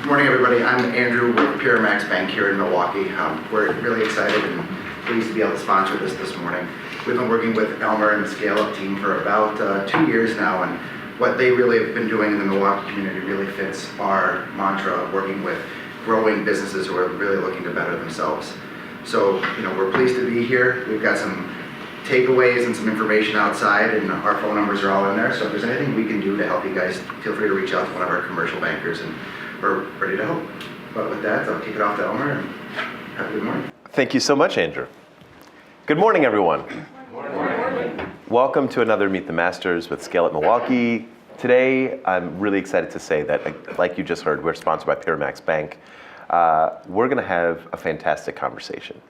Morning, everybody. I'm Andrew with PyraMax Bank here in Milwaukee. We're really excited and pleased to be able to sponsor this morning. We've been working with Elmer and the ScaleUp team for about 2 years now, and what they really have been doing in the Milwaukee community really fits our mantra of working with growing businesses who are really looking to better themselves. So, we're pleased to be here. We've got some takeaways and some information outside, and our phone numbers are all in there. So if there's anything we can do to help you guys, feel free to reach out to one of our commercial bankers, and we're ready to help. But with that, I'll kick it off to Elmer, and have a good morning. Thank you so much, Andrew. Good morning, everyone. Good morning. Welcome to another Meet the Masters with ScaleUp Milwaukee. Today, I'm really excited to say that, like you just heard, we're sponsored by PyraMax Bank. We're going to have a fantastic conversation.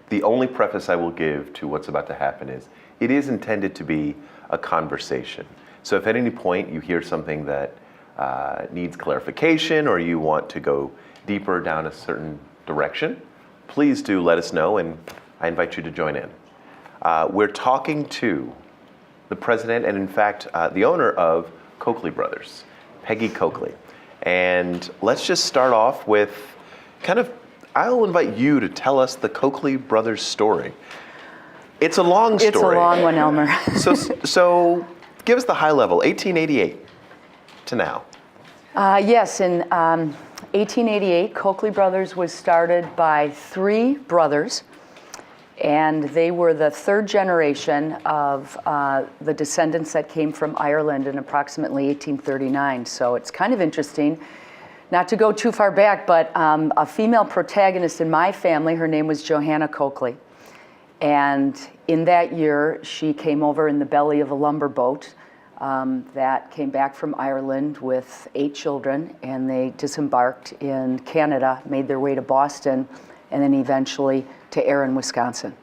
The only preface I will give to what's about to happen is it is intended to be a conversation. So if at any point you hear something that needs clarification or you want to go deeper down a certain direction, please do let us know, and I invite you to join in. We're talking to the president and, in fact, the owner of Coakley Brothers, Peggy Coakley. And let's just start off with I'll invite you to tell us the Coakley Brothers story. It's a long story. It's a long one, Elmer. So give us the high level, 1888 to now. Yes, in 1888, Coakley Brothers was started by 3 brothers, and they were the 3rd generation of the descendants that came from Ireland in approximately 1839. So it's kind of interesting, not to go too far back, but a female protagonist in my family, her name was Johanna Coakley. And in that year, she came over in the belly of a lumber boat that came back from Ireland with 8 children, and they disembarked in Canada, made their way to Boston, and then eventually to Erin, Wisconsin.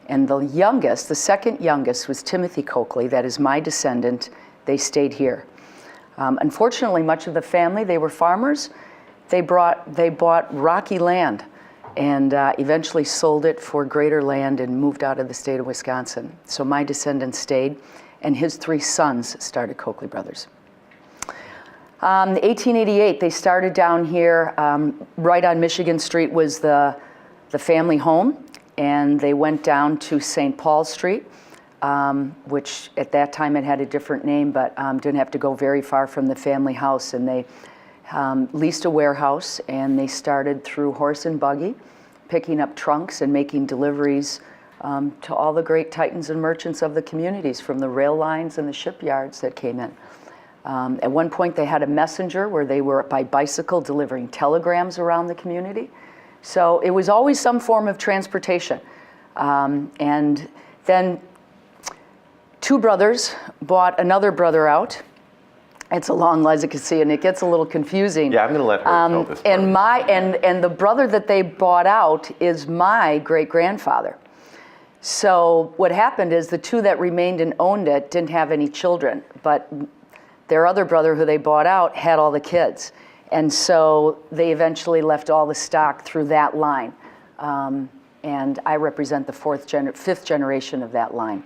And the youngest, the 2nd youngest, was Timothy Coakley. That is my descendant. They stayed here. Unfortunately, much of the family, they were farmers. They bought rocky land and eventually sold it for greater land and moved out of the state of Wisconsin. So my descendants stayed, and his 3 sons started Coakley Brothers. 1888, they started down here. Right on Michigan Street was the family home, and they went down to St. Paul Street, which at that time it had a different name, but didn't have to go very far from the family house. And they leased a warehouse, and they started through horse and buggy, picking up trunks and making deliveries to all the great titans and merchants of the communities, from the rail lines and the shipyards that came in. At one point, they had a messenger where they were by bicycle delivering telegrams around the community. So it was always some form of transportation. And then 2 brothers bought another brother out. It's a long legacy, and it gets a little confusing. Yeah, I'm going to let her tell this part. And the brother that they bought out is my great-grandfather. So what happened is the 2 that remained and owned it didn't have any children, but their other brother who they bought out had all the kids. And so they eventually left all the stock through that line. And I represent the 5th generation of that line.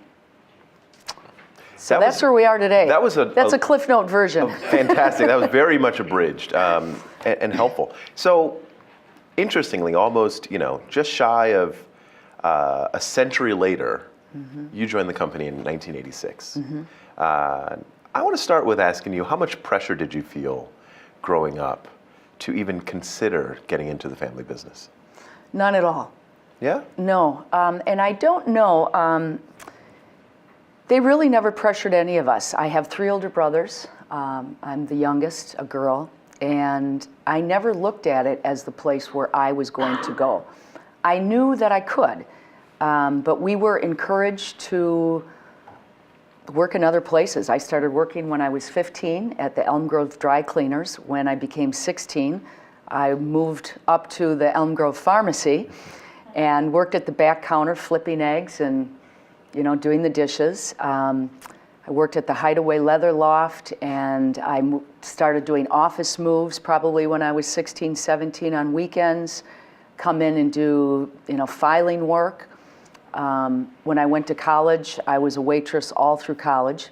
So that's where we are today. That's a Cliff Note version. Fantastic. That was very much abridged and helpful. So interestingly, almost just shy of a century later, you joined the company in 1986. I want to start with asking you, how much pressure did you feel growing up to even consider getting into the family business? None at all. Yeah? No. And I don't know. They really never pressured any of us. I have 3 older brothers. I'm the youngest, a girl, and I never looked at it as the place where I was going to go. I knew that I could, but we were encouraged to work in other places. I started working when I was 15 at the Elm Grove Dry Cleaners. When I became 16, I moved up to the Elm Grove Pharmacy and worked at the back counter flipping eggs and doing the dishes. I worked at the Hideaway Leather Loft, and I started doing office moves probably when I was 16, 17 on weekends, come in and do filing work. When I went to college, I was a waitress all through college.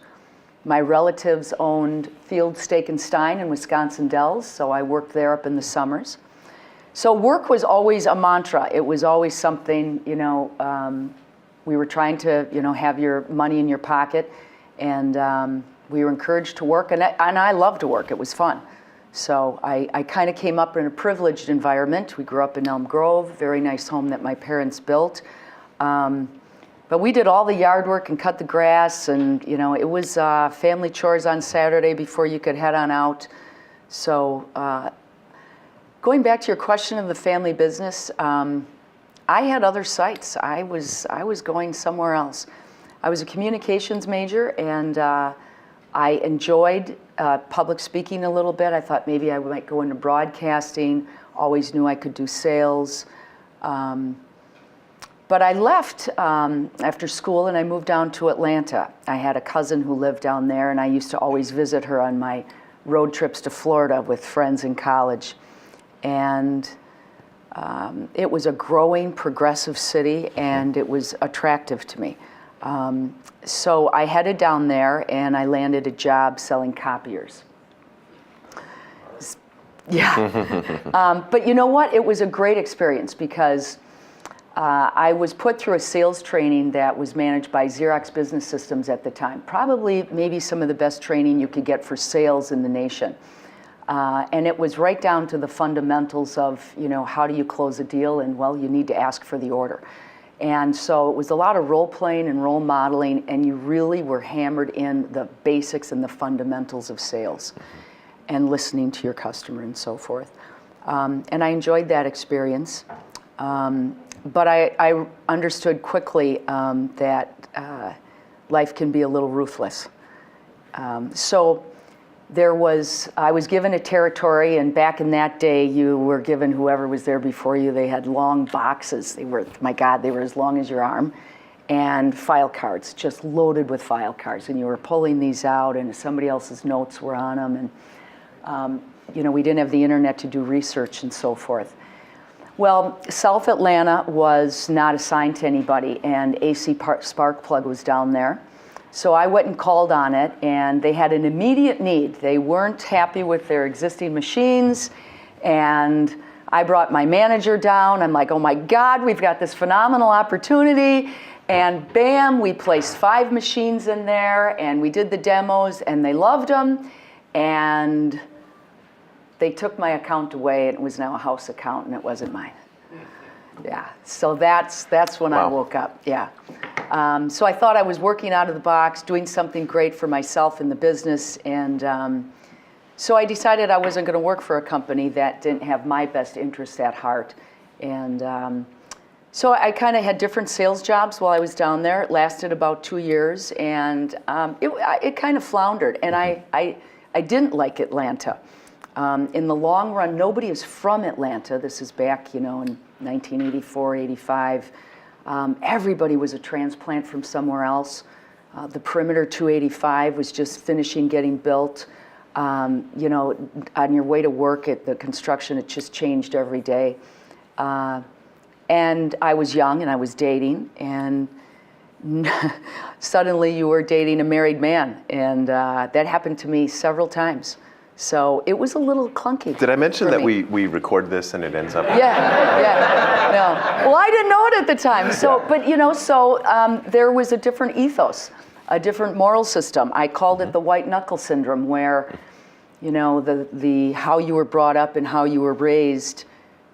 My relatives owned Field Steak and Stein in Wisconsin Dells, so I worked there up in the summers. So work was always a mantra. It was always something, we were trying to, have your money in your pocket, and we were encouraged to work, and I loved to work. It was fun. So I kind of came up in a privileged environment. We grew up in Elm Grove, very nice home that my parents built. But we did all the yard work and cut the grass, and it was family chores on Saturday before you could head on out. So going back to your question of the family business, I had other sights. I was going somewhere else. I was a communications major, and I enjoyed public speaking a little bit. I thought maybe I might go into broadcasting. Always knew I could do sales. But I left after school and I moved down to Atlanta. I had a cousin who lived down there, and I used to always visit her on my road trips to Florida with friends in college. And it was a growing, progressive city, and it was attractive to me. So I headed down there and I landed a job selling copiers. Yeah. But you know what? It was a great experience because I was put through a sales training that was managed by Xerox Business Systems at the time. Probably maybe some of the best training you could get for sales in the nation. And it was right down to the fundamentals of, how do you close a deal? And well, you need to ask for the order. And so it was a lot of role playing and role modeling, and you really were hammered in the basics and the fundamentals of sales and listening to your customer and so forth. And I enjoyed that experience. But I understood quickly that life can be a little ruthless. So I was given a territory, and back in that day, you were given whoever was there before you. They had long boxes. They were, my God, they were as long as your arm, and file cards, just loaded with file cards. And you were pulling these out, and somebody else's notes were on them. And, we didn't have the internet to do research and so forth. Well, South Atlanta was not assigned to anybody, and AC Spark Plug was down there. So I went and called on it, and they had an immediate need. They weren't happy with their existing machines, and I brought my manager down. I'm like, oh my God, we've got this phenomenal opportunity. And bam, we placed 5 machines in there, and we did the demos, and they loved them. And they took my account away, and it was now a house account, and it wasn't mine. Yeah, so that's when I woke up, yeah. So I thought I was working out of the box, doing something great for myself in the business, and so I decided I wasn't going to work for a company that didn't have my best interest at heart. And so I kind of had different sales jobs while I was down there. It lasted about 2 years, and it kind of floundered, and I didn't like Atlanta. In the long run, nobody is from Atlanta. This is back, in 1984, 85. Everybody was a transplant from somewhere else. The Perimeter 285 was just finishing getting built. On your way to work at the construction, it just changed every day. And I was young and I was dating, and suddenly you were dating a married man. And that happened to me several times. So it was a little clunky. Did I mention that we record this and it ends up? Yeah. No. Well, I didn't know it at the time. So, but there was a different ethos, a different moral system. I called it the white knuckle syndrome, where, the how you were brought up and how you were raised,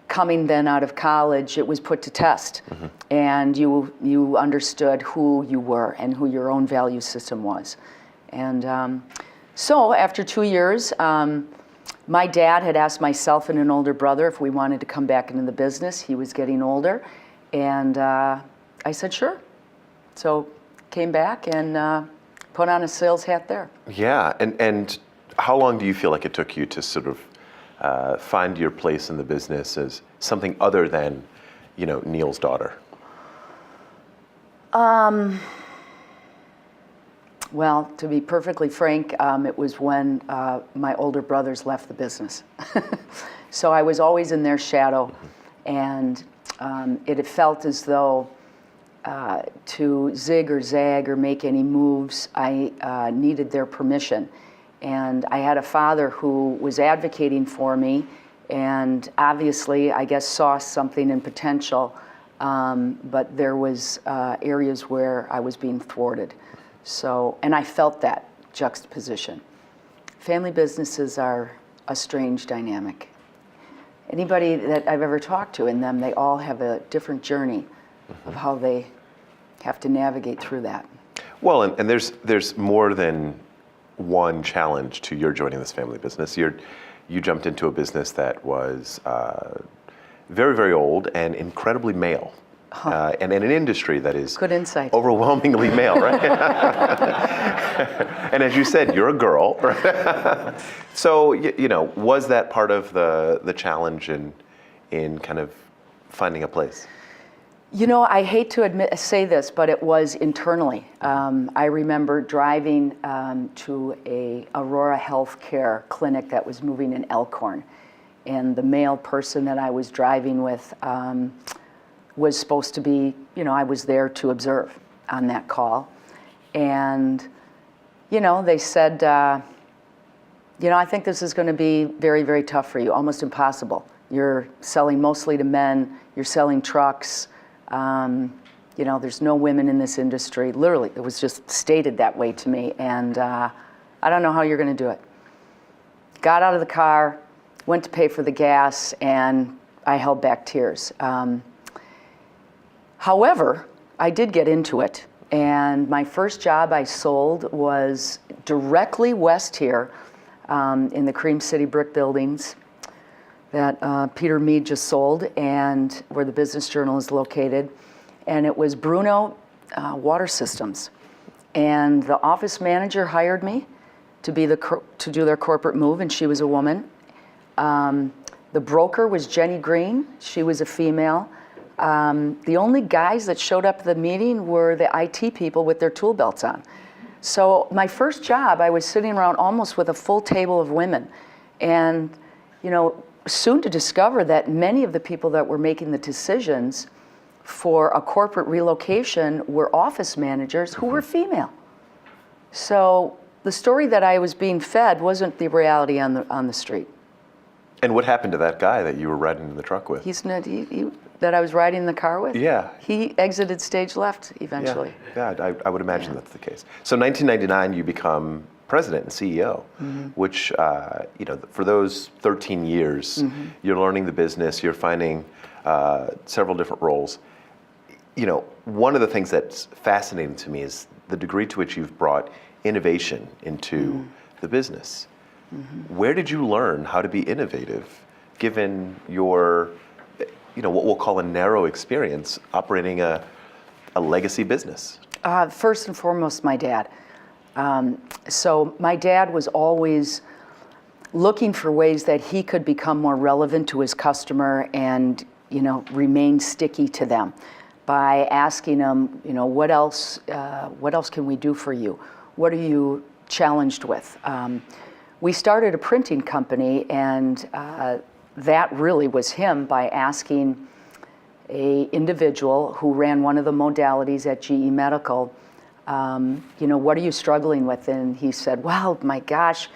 coming then out of college, it was put to test, and you understood who you were and who your own value system was, and. So after 2 years, my dad had asked myself and an older brother if we wanted to come back into the business. He was getting older, and I said sure. So came back and put on a sales hat there. Yeah, and how long do you feel like it took you to sort of find your place in the business as something other than, Neil's daughter? Well, to be perfectly frank, it was when my older brothers left the business. So I was always in their shadow, and it felt as though to zig or zag or make any moves, I needed their permission. And I had a father who was advocating for me, and obviously, I guess, saw something in potential, but there was areas where I was being thwarted. So, and I felt that juxtaposition. Family businesses are a strange dynamic. Anybody that I've ever talked to in them, they all have a different journey of how they have to navigate through that. Well, and there's more than one challenge to your joining this family business. You jumped into a business that was very, very old and incredibly male. And in an industry that is Good insight. overwhelmingly male, right? And as you said, you're a girl, right? So, was that part of the challenge in kind of finding a place? I hate to say this, but it was internally. I remember driving to a Aurora Healthcare clinic that was moving in Elkhorn, and the male person that I was driving with was supposed to be, I was there to observe on that call. And, they said, I think this is going to be very, very tough for you, almost impossible. You're selling mostly to men, you're selling trucks, there's no women in this industry. Literally, it was just stated that way to me, and I don't know how you're going to do it. Got out of the car, went to pay for the gas, and I held back tears. However, I did get into it, and my first job I sold was directly west here in the Cream City brick buildings that Peter Mead just sold, and where the Business Journal is located. And it was Bruno Water Systems. And the office manager hired me to do their corporate move, and she was a woman. The broker was Jenny Green. She was a female. The only guys that showed up at the meeting were the IT people with their tool belts on. So my first job, I was sitting around almost with a full table of women. And, soon to discover that many of the people that were making the decisions for a corporate relocation were office managers who were female. So the story that I was being fed wasn't the reality on the street. And what happened to that guy that you were riding in the truck with? That I was riding in the car with? Yeah. He exited stage left eventually. Yeah, I would imagine that's the case. So 1999, you become president and CEO, which, for those 13 years, you're learning the business, you're finding several different roles. One of the things that's fascinating to me is the degree to which you've brought innovation into the business. Where did you learn how to be innovative, given your, what we'll call a narrow experience operating a legacy business? First and foremost, my dad. So my dad was always looking for ways that he could become more relevant to his customer and, remain sticky to them by asking them, what else can we do for you? What are you challenged with? We started a printing company, and that really was him by asking an individual who ran one of the modalities at GE Medical, what are you struggling with? And he said, well, my gosh,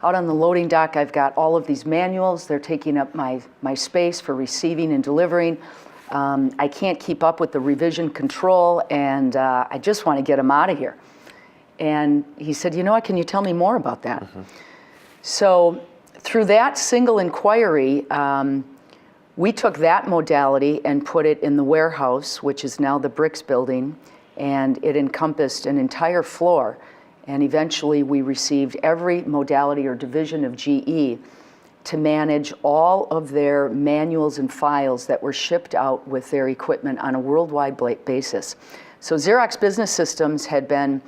out on the loading dock, I've got all of these manuals. They're taking up my space for receiving and delivering. I can't keep up with the revision control, and I just want to get them out of here. And he said, what, can you tell me more about that? So through that single inquiry, we took that modality and put it in the warehouse, which is now the Bricks building, and it encompassed an entire floor. And eventually we received every modality or division of GE to manage all of their manuals and files that were shipped out with their equipment on a worldwide basis. So Xerox Business Systems had been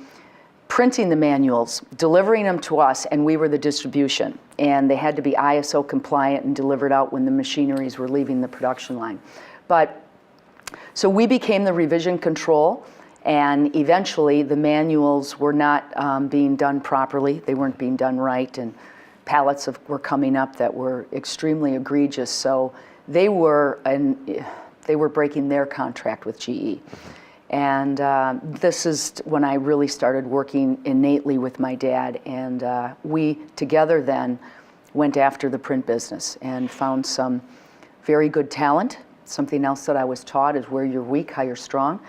printing the manuals, delivering them to us, and we were the distribution. And they had to be ISO compliant and delivered out when the machineries were leaving the production line. So we became the revision control, and eventually the manuals were not being done properly. They weren't being done right, and pallets were coming up that were extremely egregious. So they were breaking their contract with GE. And this is when I really started working innately with my dad. And we together then went after the print business and found some very good talent. Something else that I was taught is where you're weak, how you're strong.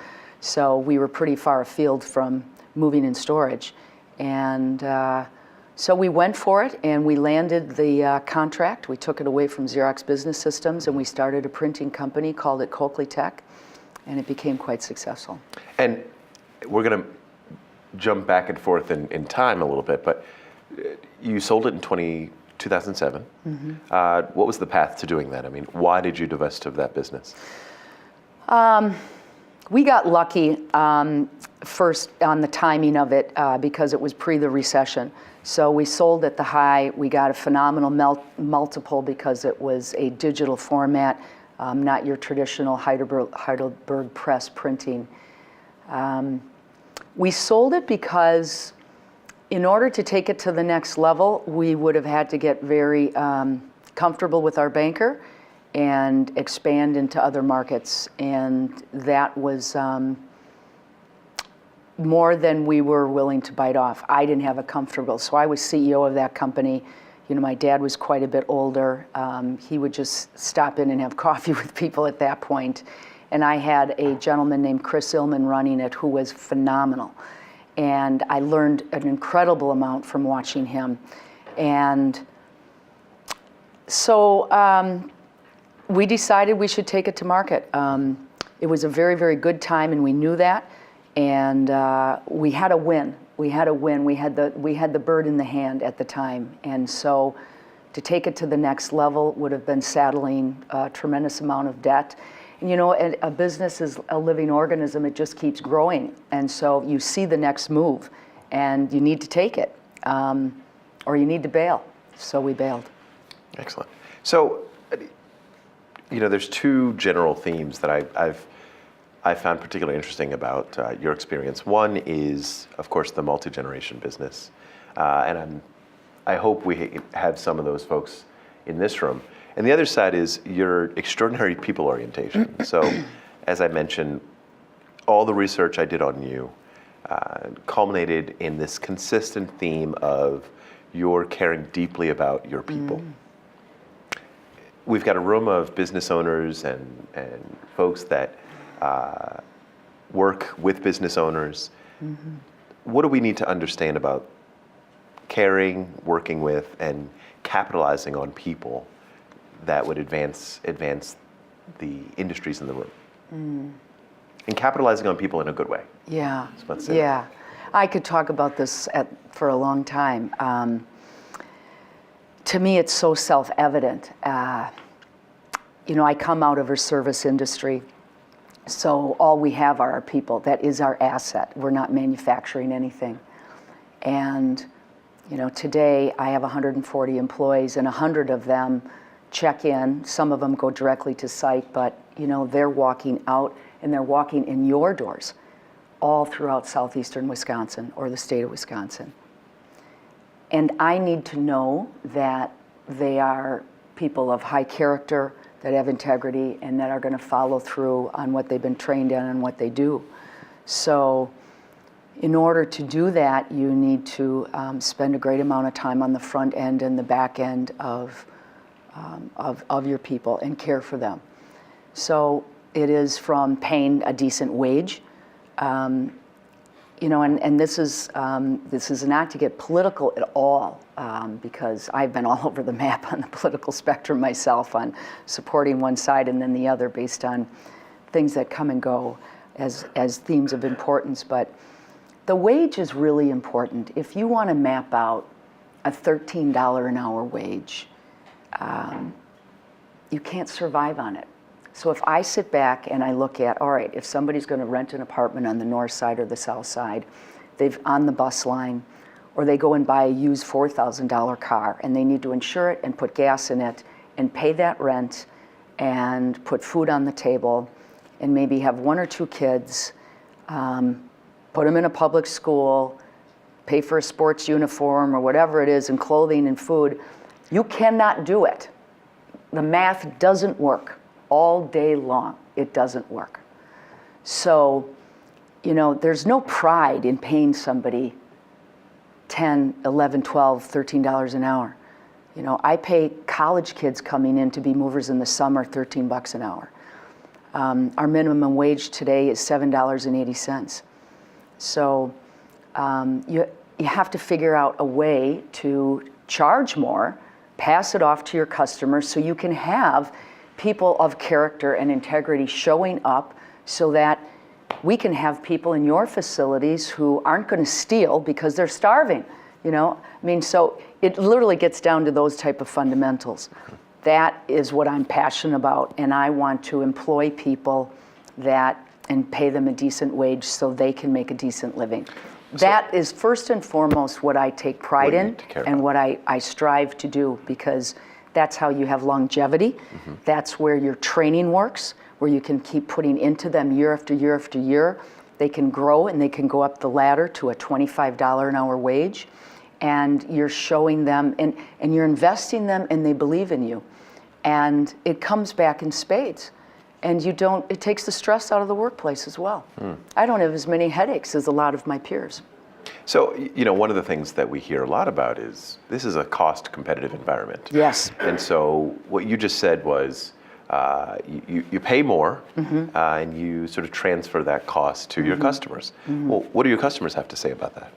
So we were pretty far afield from moving and storage. And so we went for it, and we landed the contract. We took it away from Xerox Business Systems, and we started a printing company, called it Coakley Tech, and it became quite successful. And we're going to jump back and forth in time a little bit, but you sold it in 2007. Mm-hmm. What was the path to doing that? I mean, why did you divest of that business? We got lucky first on the timing of it because it was pre the recession. So we sold at the high. We got a phenomenal multiple because it was a digital format, not your traditional Heidelberg press printing. We sold it because in order to take it to the next level, we would have had to get very comfortable with our banker and expand into other markets. And that was more than we were willing to bite off. I didn't have a comfortable, so I was CEO of that company. You know, my dad was quite a bit older. He would just stop in and have coffee with people at that point. And I had a gentleman named Chris Illman running it who was phenomenal. And I learned an incredible amount from watching him. And so we decided we should take it to market. It was a very, very good time, and we knew that. And we had a win. We had a win. We had the bird in the hand at the time. And so to take it to the next level would have been saddling a tremendous amount of debt. And you know, a business is a living organism. It just keeps growing. And so you see the next move, and you need to take it, or you need to bail. So we bailed. Excellent. So, you know, there's two general themes that I found particularly interesting about your experience. One is, of course, the multi-generation business. And I hope we have some of those folks in this room. And the other side is your extraordinary people orientation. So, as I mentioned, all the research I did on you culminated in this consistent theme of you're caring deeply about your people. We've got a room of business owners and folks that work with business owners. Mm-hmm. What do we need to understand about caring, working with, and capitalizing on people that would advance the industries in the room? And capitalizing on people in a good way. Yeah, Let's say yeah. I could talk about this for a long time. To me, it's so self-evident. You know, I come out of a service industry, so all we have are our people. That is our asset. We're not manufacturing anything. And, you know, today I have 140 employees, and 100 of them check in. Some of them go directly to site, but, you know, they're walking out, and they're walking in your doors all throughout southeastern Wisconsin or the state of Wisconsin. And I need to know that they are people of high character, that have integrity, and that are going to follow through on what they've been trained in and what they do. So in order to do that, you need to spend a great amount of time on the front end and the back end of your people and care for them. So it is from paying a decent wage. You know, and this is not to get political at all, because I've been all over the map on the political spectrum myself, on supporting one side and then the other based on things that come and go as themes of importance. But the wage is really important. If you want to map out a $13 an hour wage, you can't survive on it. So if I sit back and I look at, all right, if somebody's going to rent an apartment on the north side or the south side, they've on the bus line, or they go and buy a used $4,000 car, and they need to insure it and put gas in it and pay that rent and put food on the table and maybe have one or two kids, put them in a public school, pay for a sports uniform or whatever it is, and clothing and food, you cannot do it. The math doesn't work. All day long, it doesn't work. So there's no pride in paying somebody $10, $11, $12, $13 an hour. I pay college kids coming in to be movers in the summer $13 an hour. Our minimum wage today is $7.80. So you have to figure out a way to charge more, pass it off to your customers so you can have people of character and integrity showing up so that we can have people in your facilities who aren't going to steal because they're starving. So it literally gets down to those type of fundamentals. That is what I'm passionate about, and I want to employ people and pay them a decent wage so they can make a decent living. That is first and foremost what I take pride in and what I strive to do, because that's how you have longevity. Mm-hmm. That's where your training works, where you can keep putting into them year after year after year. They can grow and they can go up the ladder to a $25 an hour wage. And you're showing them and you're investing them and they believe in you. And it comes back in spades. And it takes the stress out of the workplace as well. I don't have as many headaches as a lot of my peers. So, one of the things that we hear a lot about is this is a cost competitive environment. Yes. And so what you just said was you pay more and you sort of transfer that cost to your customers. Well, what do your customers have to say about that?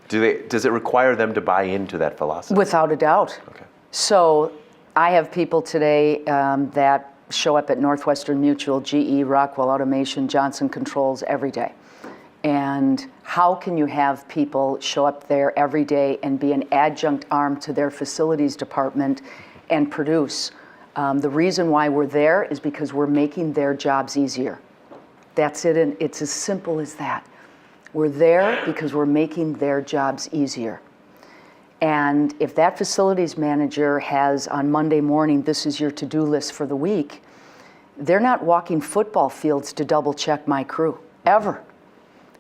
Does it require them to buy into that philosophy? Without a doubt. Okay. So I have people today that show up at Northwestern Mutual, GE, Rockwell Automation, Johnson Controls every day. And how can you have people show up there every day and be an adjunct arm to their facilities department and produce? The reason why we're there is because we're making their jobs easier. That's it, and it's as simple as that. We're there because we're making their jobs easier. And if that facilities manager has on Monday morning, this is your to-do list for the week, they're not walking football fields to double check my crew, ever.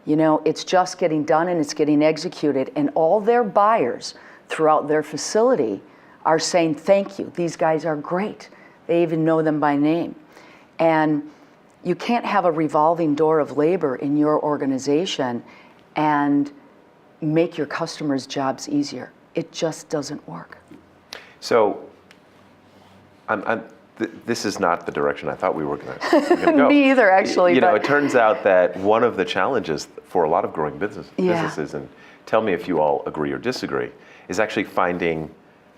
It's just getting done and it's getting executed. And all their buyers throughout their facility are saying, thank you, these guys are great. They even know them by name. And you can't have a revolving door of labor in your organization and make your customers' jobs easier. It just doesn't work. So, this is not the direction I thought we were going to go. Me either, actually. It turns out that one of the challenges for a lot of growing businesses, and tell me if you all agree or disagree, is actually finding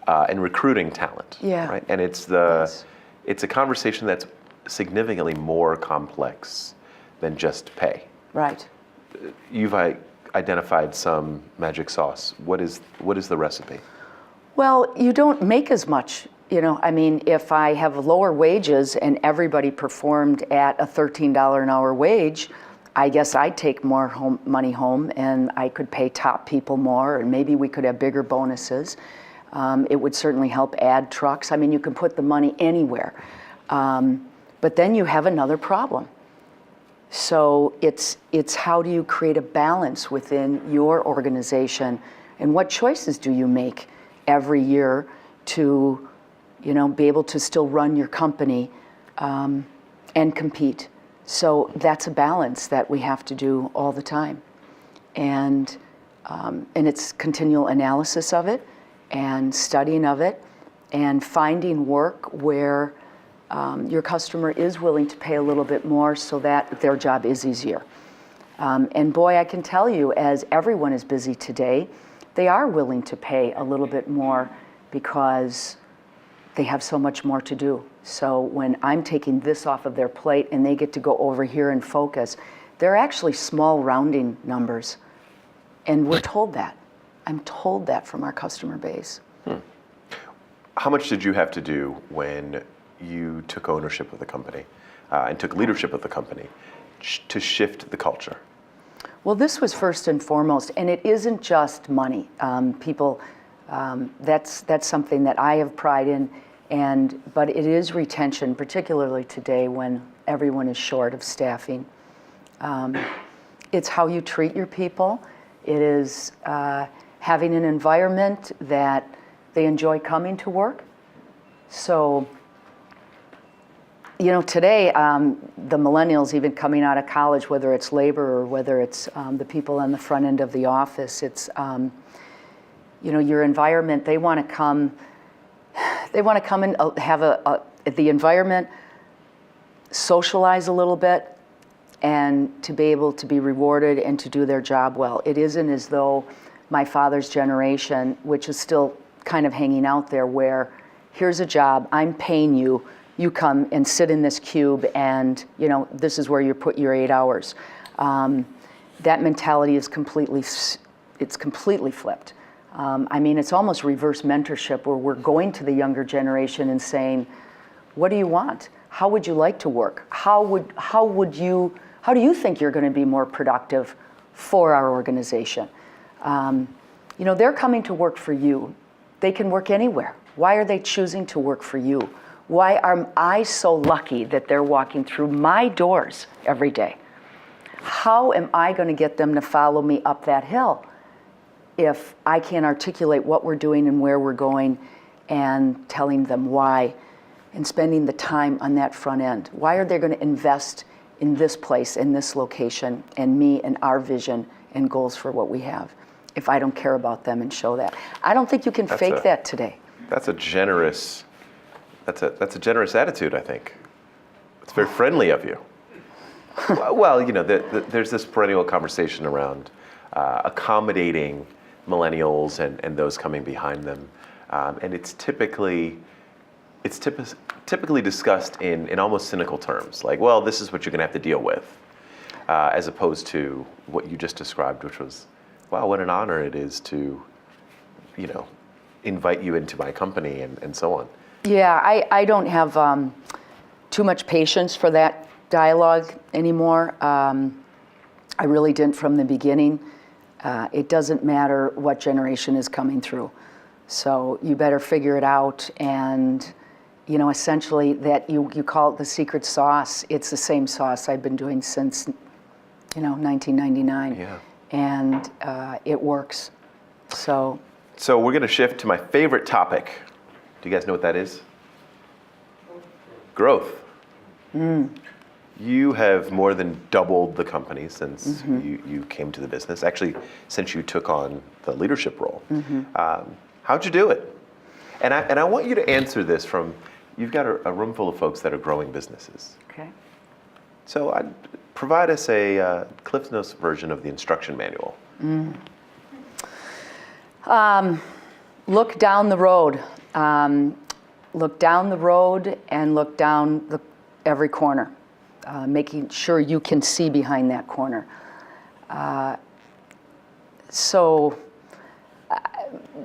and recruiting talent. Yeah. Right? And it's a conversation that's significantly more complex than just pay. Right. You've identified some magic sauce. What is the recipe? Well, you don't make as much. If I have lower wages and everybody performed at a $13 an hour wage, I guess I'd take more money home and I could pay top people more, and maybe we could have bigger bonuses. It would certainly help add trucks. You can put the money anywhere. But then you have another problem. So it's how do you create a balance within your organization, and what choices do you make every year to be able to still run your company and compete. So that's a balance that we have to do all the time. And it's continual analysis of it and studying of it and finding work where your customer is willing to pay a little bit more so that their job is easier. And boy, I can tell you, as everyone is busy today, they are willing to pay a little bit more because they have so much more to do. So when I'm taking this off of their plate and they get to go over here and focus, they're actually small rounding numbers. And we're told that. I'm told that from our customer base. How much did you have to do when you took ownership of the company and took leadership of the company to shift the culture? Well, this was first and foremost, and it isn't just money. That's something that I have pride in, but it is retention, particularly today when everyone is short of staffing. It's how you treat your people. It is having an environment that they enjoy coming to work. So today, the millennials, even coming out of college, whether it's labor or whether it's the people on the front end of the office, it's, your environment, they want to come and have the environment, socialize a little bit, and to be able to be rewarded and to do their job well. It isn't as though my father's generation, which is still kind of hanging out there, where here's a job, I'm paying you, you come and sit in this cube and, this is where you put your 8 hours. That mentality is completely flipped. It's almost reverse mentorship, where we're going to the younger generation and saying, what do you want? How would you like to work? How do you think you're going to be more productive for our organization? They're coming to work for you. They can work anywhere. Why are they choosing to work for you? Why am I so lucky that they're walking through my doors every day? How am I going to get them to follow me up that hill if I can't articulate what we're doing and where we're going and telling them why and spending the time on that front end? Why are they going to invest in this place, in this location, and me and our vision and goals for what we have if I don't care about them and show that? I don't think you can fake that today. That's a generous attitude, I think. It's very friendly of you. Well, there's this perennial conversation around accommodating millennials and those coming behind them, and it's typically discussed in almost cynical terms, like, well, this is what you're going to have to deal with, as opposed to what you just described, which was, wow, what an honor it is to, invite you into my company and so on. Yeah, I don't have too much patience for that dialogue anymore. I really didn't from the beginning. It doesn't matter what generation is coming through. So you better figure it out, and essentially that you call it the secret sauce. It's the same sauce I've been doing since 1999. Yeah. And it works. So we're going to shift to my favorite topic. Do you guys know what that is? Growth. You have more than doubled the company since you came to the business. Actually, since you took on the leadership role. How'd you do it? And I want you to answer this from, you've got a room full of folks that are growing businesses. okay. So provide us a Cliff Notes version of the instruction manual. Look down the road. Look down the road and look down every corner, making sure you can see behind that corner.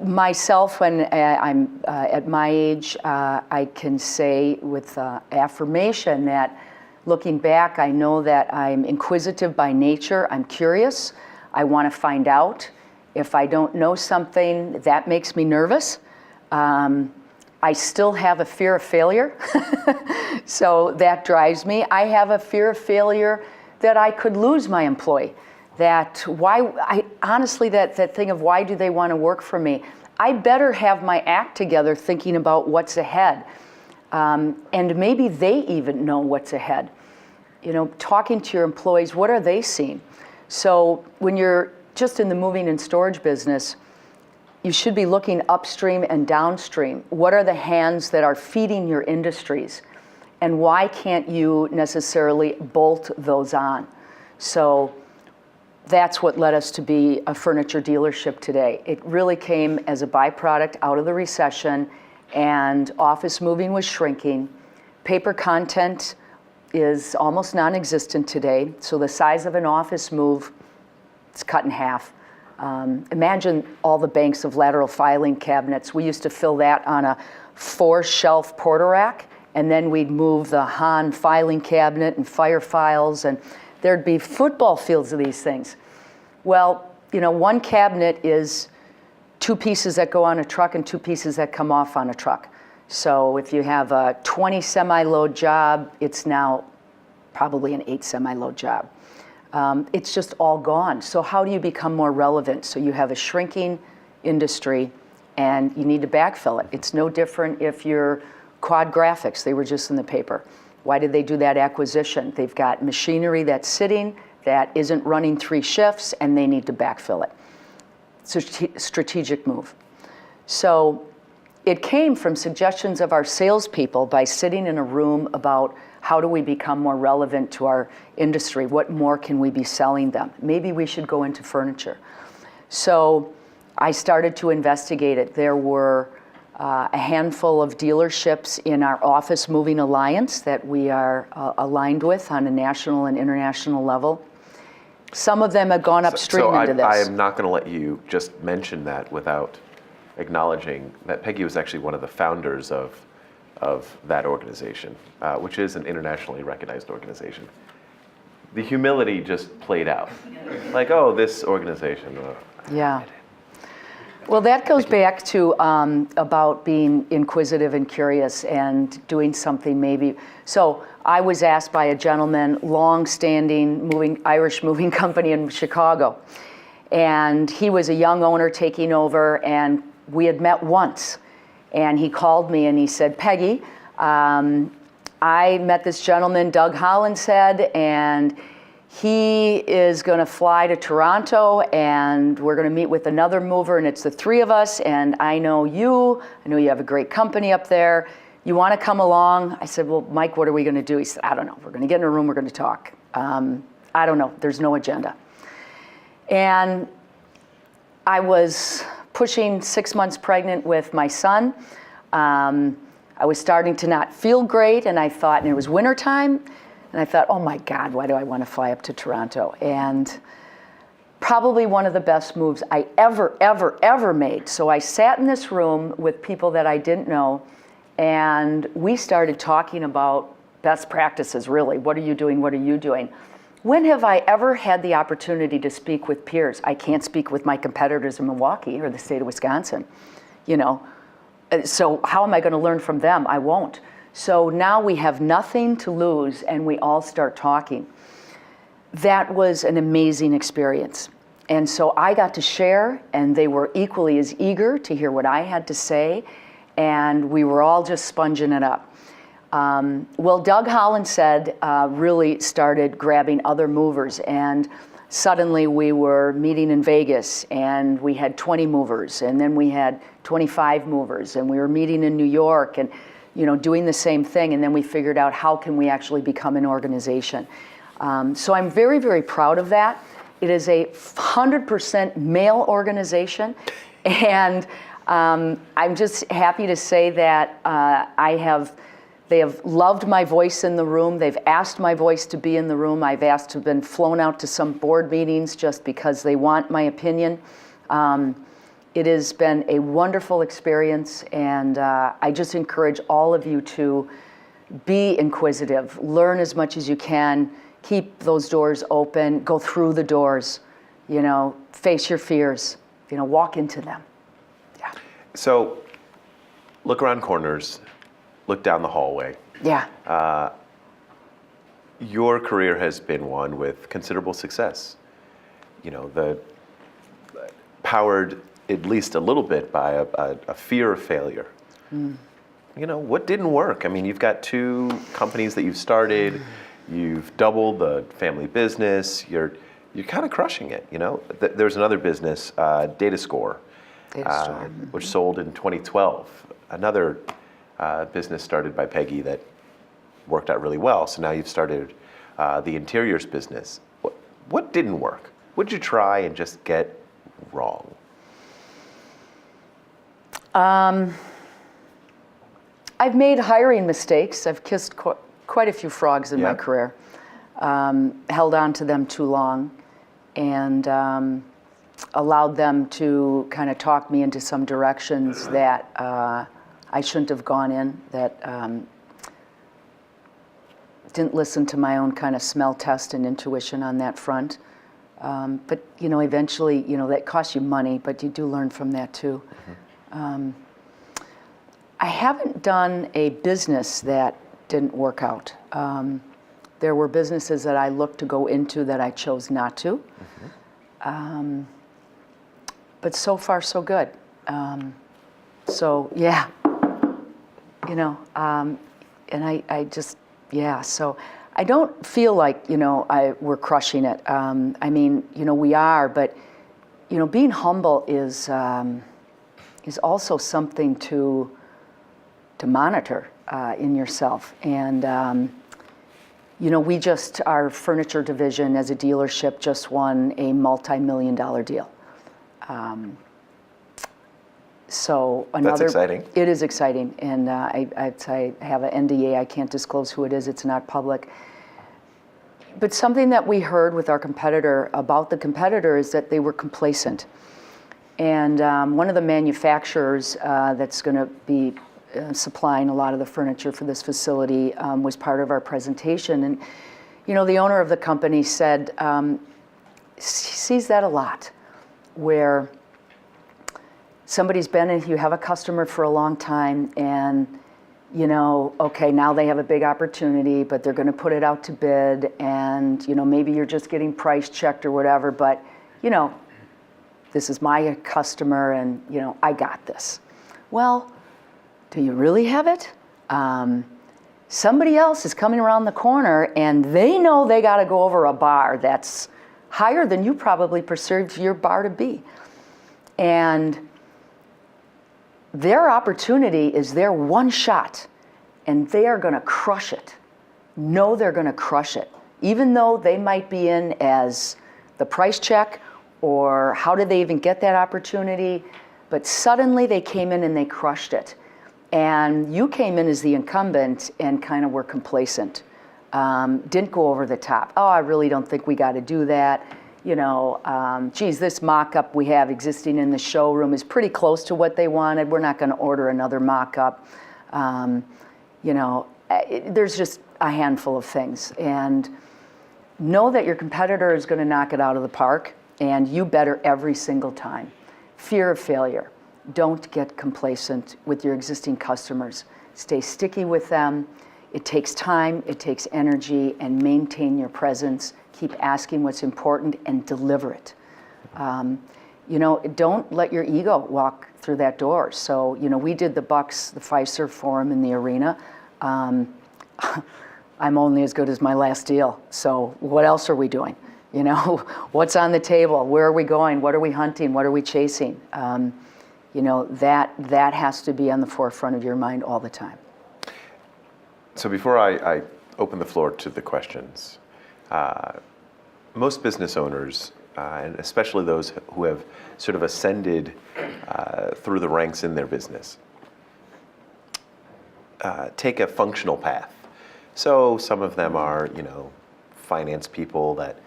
Myself, when I'm at my age, I can say with affirmation that looking back, I know that I'm inquisitive by nature. I'm curious. I want to find out. If I don't know something, that makes me nervous. I still have a fear of failure, so that drives me. I have a fear of failure that I could lose my employee. That thing of why do they want to work for me? I better have my act together thinking about what's ahead. And maybe they even know what's ahead. Talking to your employees, what are they seeing? So when you're just in the moving and storage business, you should be looking upstream and downstream. What are the hands that are feeding your industries? And why can't you necessarily bolt those on? So that's what led us to be a furniture dealership today. It really came as a byproduct out of the recession, and office moving was shrinking. Paper content is almost non-existent today. So the size of an office move, it's cut in half. Imagine all the banks of lateral filing cabinets. We used to fill that on a 4-shelf porta rack, and then we'd move the Hahn filing cabinet and fire files, and there'd be football fields of these things. Well, one cabinet is 2 pieces that go on a truck and 2 pieces that come off on a truck. So if you have a 20 semi-load job, it's now probably an 8 semi-load job. It's just all gone. So how do you become more relevant? So you have a shrinking industry and you need to backfill it. It's no different if you're Quad Graphics. They were just in the paper. Why did they do that acquisition? They've got machinery that's sitting that isn't running 3 shifts, and they need to backfill it. It's a strategic move. So it came from suggestions of our salespeople by sitting in a room about how do we become more relevant to our industry? What more can we be selling them? Maybe we should go into furniture. So I started to investigate it. There were a handful of dealerships in our office moving alliance that we are aligned with on a national and international level. Some of them have gone upstream into this. I am not going to let you just mention that without acknowledging that Peggy was actually one of the founders of that organization, which is an internationally recognized organization. The humility just played out. Like, oh, this organization. Yeah. Well, that goes back to about being inquisitive and curious and doing something maybe. So I was asked by a gentleman, long-standing Irish moving company in Chicago, and he was a young owner taking over, and we had met once. And he called me and he said, Peggy, I met this gentleman, Doug Holland said, and he is going to fly to Toronto, and we're going to meet with another mover, and it's the 3 of us, and I know you have a great company up there. You want to come along? I said, well, Mike, what are we going to do? He said, I don't know. We're going to get in a room, we're going to talk. I don't know. There's no agenda. And I was pushing 6 months pregnant with my son. I was starting to not feel great, and I thought, and it was wintertime, and I thought, oh my God, why do I want to fly up to Toronto? And probably one of the best moves I ever made. So I sat in this room with people that I didn't know, and we started talking about best practices, really. What are you doing? What are you doing? When have I ever had the opportunity to speak with peers? I can't speak with my competitors in Milwaukee or the state of Wisconsin, So how am I going to learn from them? I won't. So now we have nothing to lose, and we all start talking. That was an amazing experience. And so I got to share, and they were equally as eager to hear what I had to say, and we were all just sponging it up. Well, Doug Holland said, really started grabbing other movers, and suddenly we were meeting in Vegas, and we had 20 movers, and then we had 25 movers, and we were meeting in New York, and doing the same thing, and then we figured out how can we actually become an organization. So I'm very, very proud of that. It is a 100% male organization, and I'm just happy to say that they have loved my voice in the room. They've asked my voice to be in the room. I've asked to have been flown out to some board meetings just because they want my opinion. It has been a wonderful experience, and I just encourage all of you to be inquisitive, learn as much as you can, keep those doors open, go through the doors, face your fears, walk into them. Yeah. So look around corners, look down the hallway. Yeah. Your career has been one with considerable success. Powered at least a little bit by a fear of failure. What didn't work? I mean, you've got 2 companies that you've started, you've doubled the family business, you're kind of crushing it, There's another business, DataScore, which sold in 2012. Another business started by Peggy that worked out really well. So now you've started the interiors business. What didn't work? What did you try and just get wrong? I've made hiring mistakes. I've kissed quite a few frogs in my career, held on to them too long, and allowed them to kind of talk me into some directions that I shouldn't have gone in, that didn't listen to my own kind of smell test and intuition on that front. But eventually, that costs you money, but you do learn from that too. I haven't done a business that didn't work out. There were businesses that I looked to go into that I chose not to. But so far, so good. So yeah, and I just Yeah, so I don't feel like, we're crushing it. I mean, we are, but, being humble is also something to monitor in yourself. And, our furniture division as a dealership just won a multi-million-dollar deal. So That's exciting. It is exciting, and I have an NDA. I can't disclose who it is. It's not public. But something that we heard with our competitor about the competitor is that they were complacent. And one of the manufacturers that's going to be supplying a lot of the furniture for this facility was part of our presentation. And, the owner of the company said he sees that a lot, where somebody's been in, you have a customer for a long time, and okay, now they have a big opportunity, but they're going to put it out to bid, and maybe you're just getting price checked or whatever, but this is my customer, and I got this. Well, do you really have it? Somebody else is coming around the corner, and they know they got to go over a bar that's higher than you probably perceived your bar to be, and their opportunity is their one shot, and they are going to crush it. No, they're going to crush it. Even though they might be in as the price check, or how did they even get that opportunity, but suddenly they came in and they crushed it. And you came in as the incumbent and kind of were complacent. Didn't go over the top. Oh, I really don't think we got to do that. Geez, this mock-up we have existing in the showroom is pretty close to what they wanted. We're not going to order another mock-up. There's just a handful of things. And know that your competitor is going to knock it out of the park, and you better every single time. Fear of failure. Don't get complacent with your existing customers. Stay sticky with them. It takes time, it takes energy, and maintain your presence. Keep asking what's important and deliver it. Don't let your ego walk through that door. So, we did the Bucks, the Fiserv Forum in the arena. I'm only as good as my last deal. So what else are we doing? What's on the table? Where are we going? What are we hunting? What are we chasing? That has to be on the forefront of your mind all the time. So before I open the floor to the questions, most business owners, and especially those who have sort of ascended through the ranks in their business, take a functional path. So some of them are, finance people that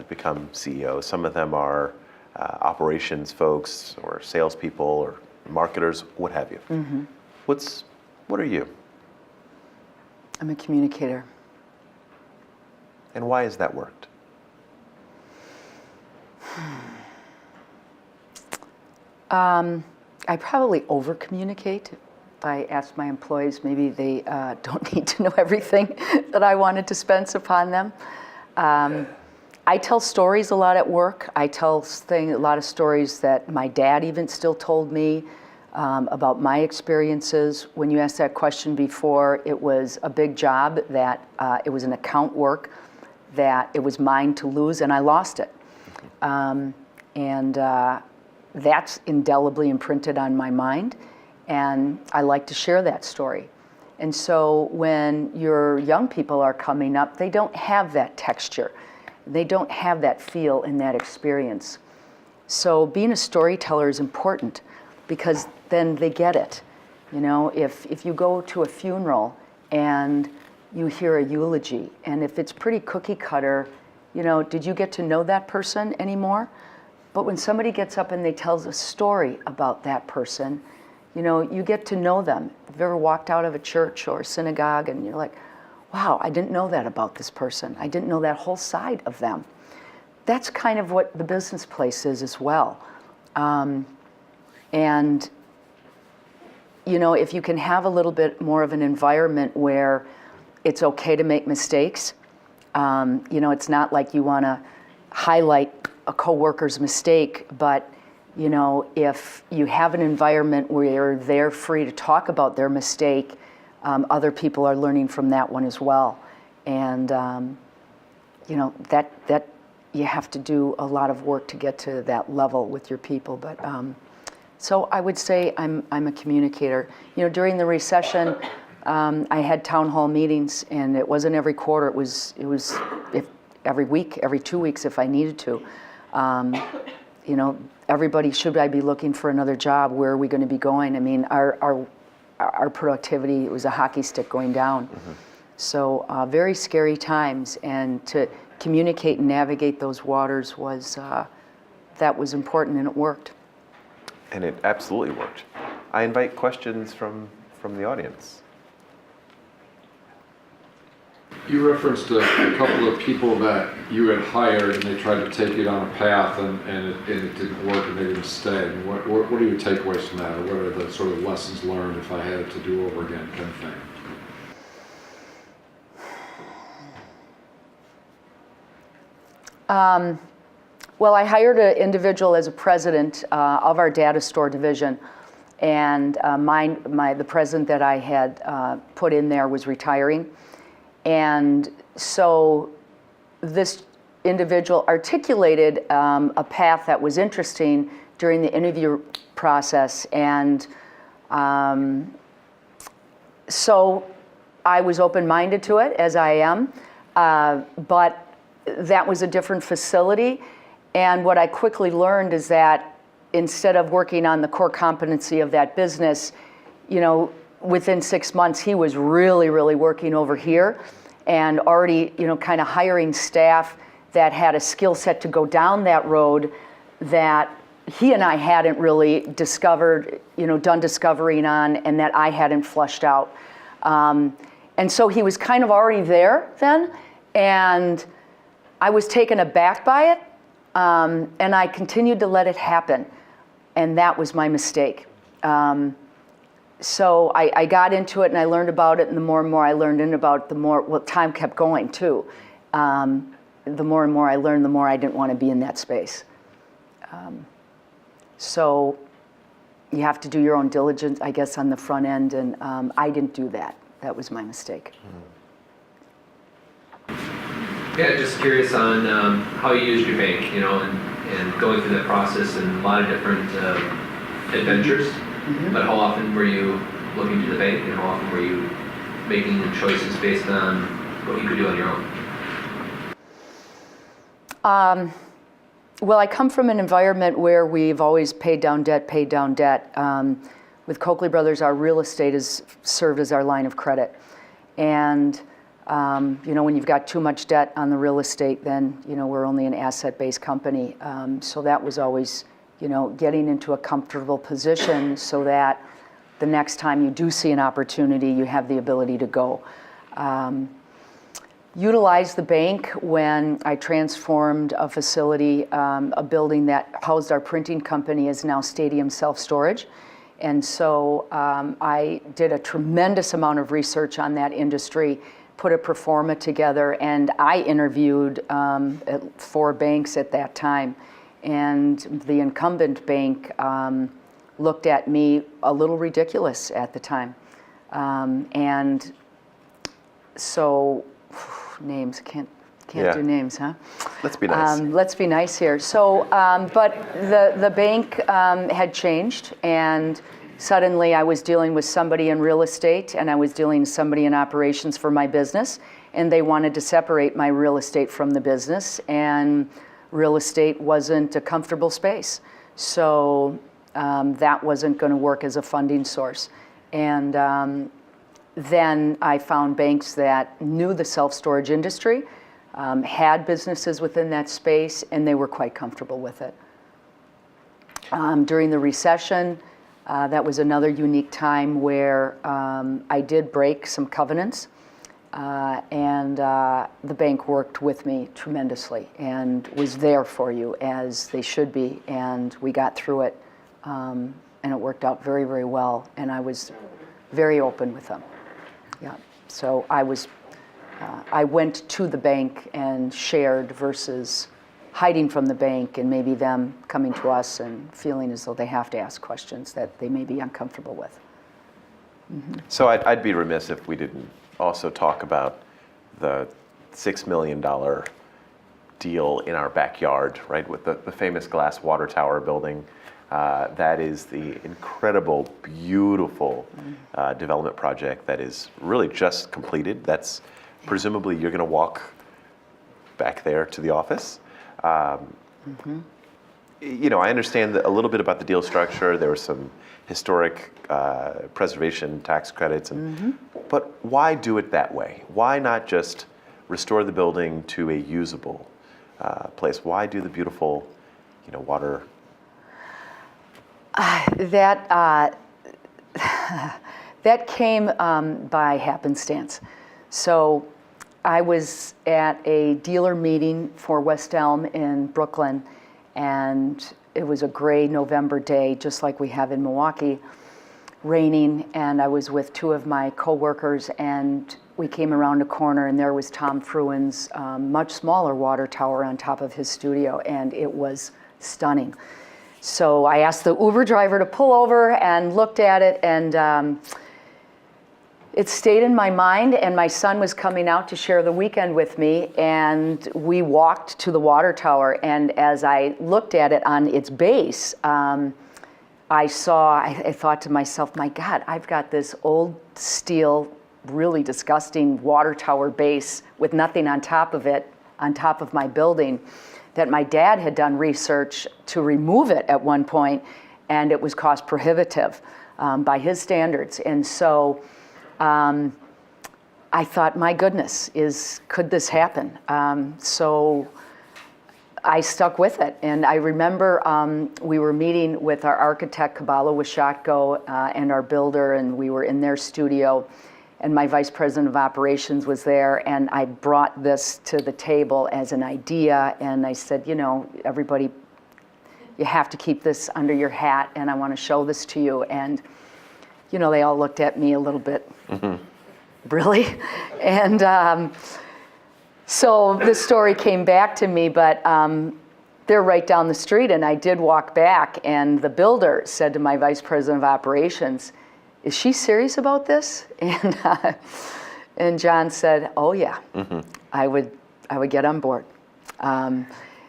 become CEOs. Some of them are operations folks or salespeople or marketers, what have you. Mm-hmm. What are you? I'm a communicator. And why has that worked? I probably over-communicate. If I ask my employees, maybe they don't need to know everything that I wanted to dispense upon them. I tell stories a lot at work. I tell a lot of stories that my dad even still told me about my experiences. When you asked that question before, it was a big job that it was an account work that it was mine to lose, and I lost it. That's indelibly imprinted on my mind, and I like to share that story. And so when your young people are coming up, they don't have that texture. They don't have that feel and that experience. So being a storyteller is important because then they get it. If you go to a funeral and you hear a eulogy, and if it's pretty cookie cutter, did you get to know that person anymore? But when somebody gets up and they tells a story about that person, you get to know them. Have you ever walked out of a church or a synagogue and you're like, wow, I didn't know that about this person. I didn't know that whole side of them. That's kind of what the business place is as well. If you can have a little bit more of an environment where it's okay to make mistakes, it's not like you want to highlight a coworker's mistake, but if you have an environment where they're free to talk about their mistake, other people are learning from that one as well. And that you have to do a lot of work to get to that level with your people. But so I would say I'm a communicator. During the recession, I had town hall meetings, and it wasn't every quarter. It was every week, every 2 weeks if I needed to. Everybody, should I be looking for another job? Where are we going to be going? I mean, our productivity, it was a hockey stick going down. Mm-hmm. So very scary times, and to communicate and navigate those waters was important, and it worked. And it absolutely worked. I invite questions from the audience. You referenced a couple of people that you had hired and they tried to take you down a path and it didn't work and they didn't stay. And what are your takeaways from that? Or what are the sort of lessons learned if I had it to do over again kind of thing? Well, I hired an individual as a president of our data store division, and the president that I had put in there was retiring. And so this individual articulated a path that was interesting during the interview process. And so I was open-minded to it, as I am, but that was a different facility. And what I quickly learned is that instead of working on the core competency of that business, within 6 months, he was really, really working over here and already, kind of hiring staff that had a skill set to go down that road that he and I hadn't really discovered, done discovering on, and that I hadn't flushed out. And so he was kind of already there then, and I was taken aback by it, and I continued to let it happen, and that was my mistake. So I got into it and I learned about it, and the more and more I learned about it, time kept going too. The more and more I learned, the more I didn't want to be in that space. So you have to do your own diligence, I guess, on the front end, and I didn't do that. That was my mistake. Yeah, just curious on how you used your bank, and going through that process and a lot of different adventures. Mm-hmm. But how often were you looking to the bank, and how often were you making choices based on what you could do on your own? Well, I come from an environment where we've always paid down debt. With Coakley Brothers, our real estate has served as our line of credit. And, when you've got too much debt on the real estate, then, we're only an asset-based company. So that was always, getting into a comfortable position so that the next time you do see an opportunity, you have the ability to go. Utilized the bank when I transformed a facility, a building that housed our printing company is now Stadium Self-Storage. And so I did a tremendous amount of research on that industry, put a pro forma together, and I interviewed at 4 banks at that time. And the incumbent bank looked at me a little ridiculous at the time. And so, names, can't do names, huh? Let's be nice. Let's be nice here. So, but the bank had changed, and suddenly I was dealing with somebody in real estate, and I was dealing with somebody in operations for my business, and they wanted to separate my real estate from the business, and real estate wasn't a comfortable space. So that wasn't going to work as a funding source. And then I found banks that knew the self-storage industry, had businesses within that space, and they were quite comfortable with it. During the recession, that was another unique time where I did break some covenants, and the bank worked with me tremendously and was there for you as they should be, and we got through it, and it worked out very, very well, and I was very open with them. Yeah, so I went to the bank and shared versus hiding from the bank and maybe them coming to us and feeling as though they have to ask questions that they may be uncomfortable with. So I'd be remiss if we didn't also talk about the $6 million deal in our backyard, right, with the famous glass water tower building. That is the incredible, beautiful development project that is really just completed. That's presumably you're going to walk back there to the office. You know, I understand a little bit about the deal structure. There were some historic preservation tax credits, but why do it that way? Why not just restore the building to a usable place? Why do the beautiful, you know, water? That came by happenstance. So I was at a dealer meeting for West Elm in Brooklyn, and it was a gray November day, just like we have in Milwaukee, raining, and I was with two of my coworkers, and we came around a corner, and there was Tom Fruin's much smaller water tower on top of his studio, and it was stunning. So I asked the Uber driver to pull over and looked at it, and it stayed in my mind, and my son was coming out to share the weekend with me, and we walked to the water tower, and as I looked at it on its base, I thought to myself, my God, I've got this old steel, really disgusting water tower base with nothing on top of it, on top of my building, that my dad had done research to remove it at one point, and it was cost prohibitive by his standards. And so I thought, my goodness, could this happen? So I stuck with it. And I remember we were meeting with our architect, Kabalo Washotko, and our builder, and we were in their studio. And my vice president of operations was there, and I brought this to the table as an idea, and I said, you know, everybody, you have to keep this under your hat, and I want to show this to you. And, you know, they all looked at me a little bit, really? And so the story came back to me, but they're right down the street, and I did walk back, and the builder said to my vice president of operations, is she serious about this? And John said, oh yeah, I would get on board.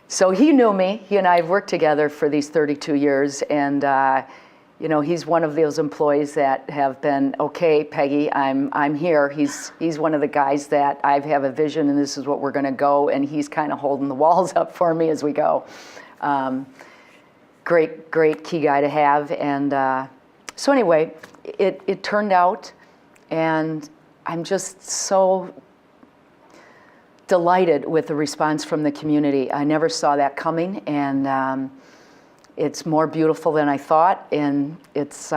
So he knew me. He and I have worked together for these 32 years, and you know, he's one of those employees that have been, okay, Peggy, I'm here. He's one of the guys that I have a vision, and this is what we're going to go, and he's kind of holding the walls up for me as we go. Great key guy to have, and so anyway, it turned out, and I'm just so delighted with the response from the community. I never saw that coming, and it's more beautiful than I thought, and it's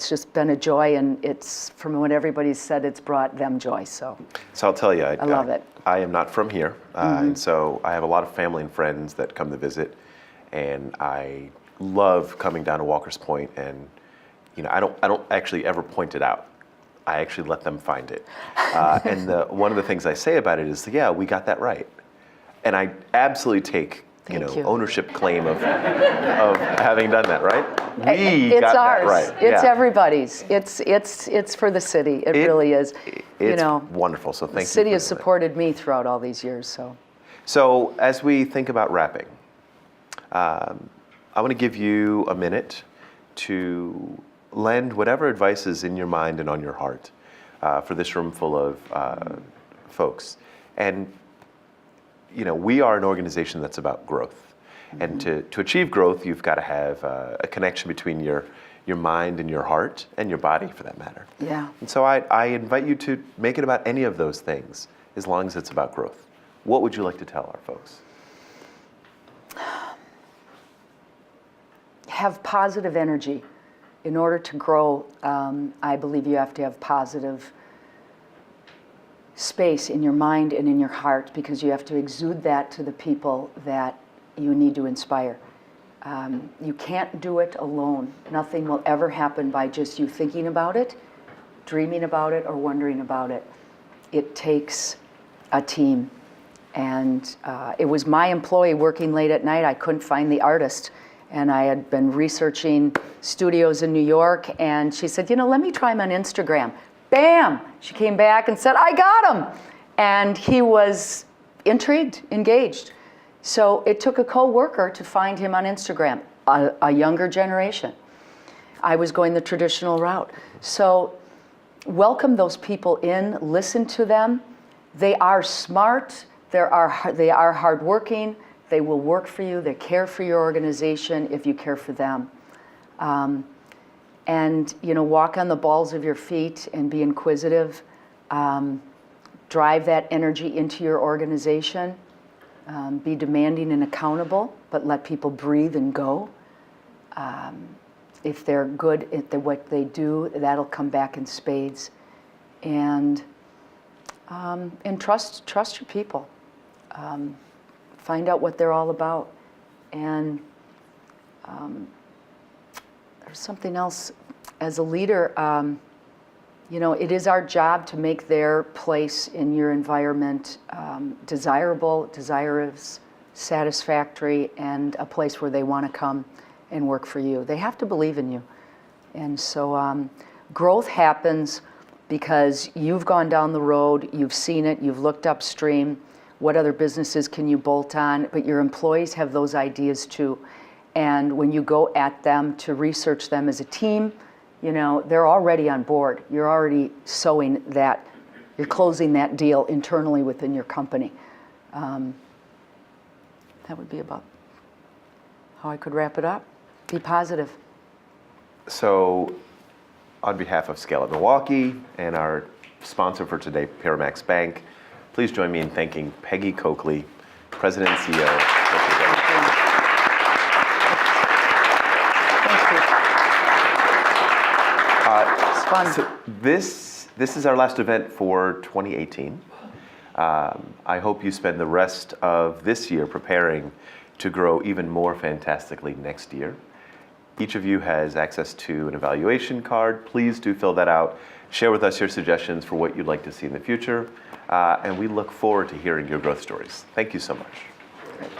just been a joy, and it's, from what everybody said, it's brought them joy. So I'll tell you, I love it. I am not from here, and so I have a lot of family and friends that come to visit, and I love coming down to Walker's Point, and you know, I don't actually ever point it out. I actually let them find it. And one of the things I say about it is, yeah, we got that right. And I absolutely take Thank you. ownership claim of having done that, right? We It's got ours. that right. It's Yeah. everybody's. It's for the city. It really is. It's you know, wonderful. So thank you. the city for has doing that. supported me throughout all these years. So as we think about wrapping, I want to give you a minute to lend whatever advice is in your mind and on your heart for this room full of folks. And you know, we are an organization that's about growth. And to achieve growth, you've got to have a connection between your mind and your heart, and your body for that matter. Yeah. And so I invite you to make it about any of those things, as long as it's about growth. What would you like to tell our folks? Have positive energy. In order to grow, I believe you have to have positive space in your mind and in your heart, because you have to exude that to the people that you need to inspire. You can't do it alone. Nothing will ever happen by just you thinking about it, dreaming about it, or wondering about it. It takes a team. And it was my employee working late at night. I couldn't find the artist. And I had been researching studios in New York, and she said, let me try him on Instagram. Bam! She came back and said, I got him! And he was intrigued, engaged. So it took a co-worker to find him on Instagram, a younger generation. I was going the traditional route. So welcome those people in, listen to them. They are smart, they are hardworking, they will work for you, they care for your organization if you care for them. And walk on the balls of your feet and be inquisitive. Drive that energy into your organization. Be demanding and accountable, but let people breathe and go. If they're good at what they do, that'll come back in spades. And trust your people. Find out what they're all about. And there's something else. As a leader, it is our job to make their place in your environment desirable, desirous, satisfactory, and a place where they want to come and work for you. They have to believe in you. And so growth happens because you've gone down the road, you've seen it, you've looked upstream. What other businesses can you bolt on? But your employees have those ideas too. And when you go at them to research them as a team, they're already on board. You're already sowing that, you're closing that deal internally within your company. That would be about how I could wrap it up. Be positive. So, on behalf of ScaleUp Milwaukee and our sponsor for today, PyraMax Bank, please join me in thanking Peggy Coakley, President and CEO of Coakley Brothers. It's fun. So this is our last event for 2018. I hope you spend the rest of this year preparing to grow even more fantastically next year. Each of you has access to an evaluation card. Please do fill that out. Share with us your suggestions for what you'd like to see in the future. And we look forward to hearing your growth stories. Thank you so much. Great.